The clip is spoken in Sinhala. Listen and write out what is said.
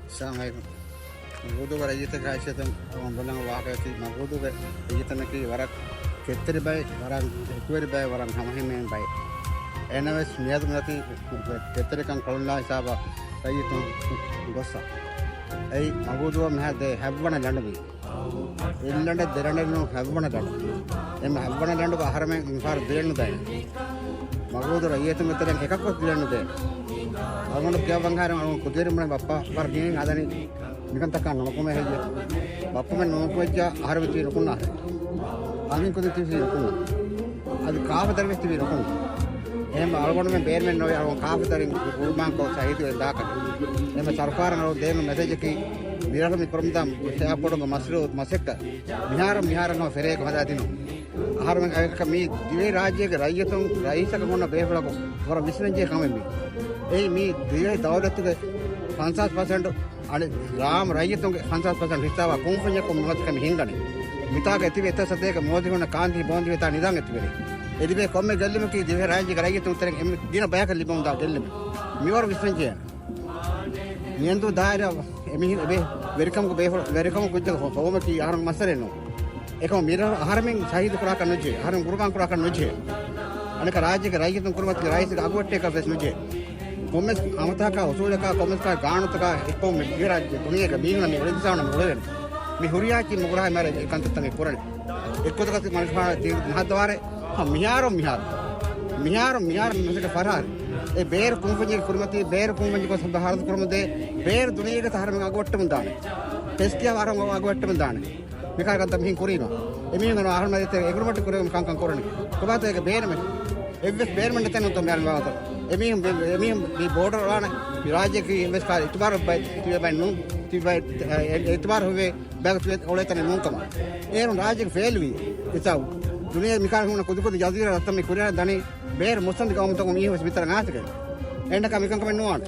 Assalamualaikum. Magudu ga rayita ka aishatan ambulan waaqati magudu ga rayitana ki warak ketteri bay waran ekuweri bay waran hamahimen bay enaves miyadu nati ketteri kan kolonna hisaba rayitun gossa ei magudu meha de habwana landu illanda deranda no habwana landu em habwana landu ga aharamen infar deenu day magudu rayita meteren ekakko deenu day ಅವನು ಕೇವಂಗಾರ ಕುದುರೆ ಮನೆ ಬಪ್ಪ ಬರ್ನಿ ಅದನಿ ನಿಕಂತ ಕಾಣ ನಮಕೊಮ್ಮೆ ಹೇಗೆ ಬಪ್ಪಮ ನೋಕೋಜ್ಜ ಆರವತಿ ಇರಕುನ್ನ ಆಮಿನ್ ಕುದಿತಿ ಇರಕುನ್ನ ಅದು ಕಾವ ತರವೆಸ್ತಿ ಇರಕುನ್ನ එහෙම අලගොඩ මේ බේර්මෙන් නොවේ අර කාප තරින් උල්මාංකෝ සහිතව දාකට එහෙම ਸਰකාරනෝ දේන මෙසේජ් එකි විරාම මික්‍රමදම් ශාපොඩංග මස්රෝ මසෙක්ක මිහාරනෝ ෆෙරේක හදා දිනු ආහාරමෙන් අයක මේ දිවේ රාජ්‍යයක රයියතුන් රයිසක මොන බේහලකෝ වර විශ්නජේ කමෙමි ඒ මේ දිවේ දවදත්තුගේ 50% අනේ රාම රයියතුන්ගේ 50% හිස්තාව කොම්පනිය කොම්මත් කම හින්ගනේ මිතාක ඇතිවේ එතසදේක මොදිගොන කාන්ති බොන්දි වෙතා නිදන් ඇතිවේ එදිබේ කොම්මේ ගල්ලිමකී දිවේ රාජ්‍යයක රයියතුන් තරන් එම් දින බයක ලිබොන් දා දෙල්ලෙම මිවර විශ්නජේ නියන්තු දායර එමි එබේ වෙරිකම්ක බේහල වෙරිකම් කුජ්ජ හොමකී ආහාර මසරෙනෝ එකම මිර ආහාරමින් සාහිද කරා කන්නජේ ආහාරම් ගුරුකම් කරා කන්නජේ අනක රාජ්‍යයක රයියතුන් කුරුමත් රයිසික අගොට්ටේ කපස් නුජේ කොම්මස් අමතක ඔසෝලක කොම්මස් කා ගානතක එක්කොම් මේ රාජ්‍ය තුනියක බීන මේ රෙදිසාවන මොලෙන් මේ හුරියාචි මුගරහයි මර ඒකන්තතගේ පුරණ එක්කොතක මල්ෆා මහද්වාරේ මිහාර නසක ෆරාර ඒ බේර කුම්පජේ කුරුමති බේර කුම්පජේ කො සබහාරද කුරුමදේ බේර දුනියක තරම අගොට්ටම දාන ටෙස්ටියා වරම අගොට්ටම දාන මිකාරකන්ත මිහින් කුරීනවා එමිහින් නෝ ආහන මදිත එගුරුමට කුරම කංකං කරන්නේ කොබත එක බේරම එවස් බේරමන්ට තන උතම යන වාත එමිහින් මේ බෝඩර් වන රාජ්‍යක ඉන්වෙස් කාර ඉතුමාර බයි තිබයි නු තිබයි ඉතුමාර හොවේ බැග තුත් ඔලෙතන නුකම ඒන රාජ්‍යක ෆේල් වී ඉතව දුනිය මිකාර හුන කුදුකුද ජදීර රත්තම කුරියා දනි බේර මොසන්ද කවමතක මිහිවස් විතර නාසක එන්නක මිකං කම නෝන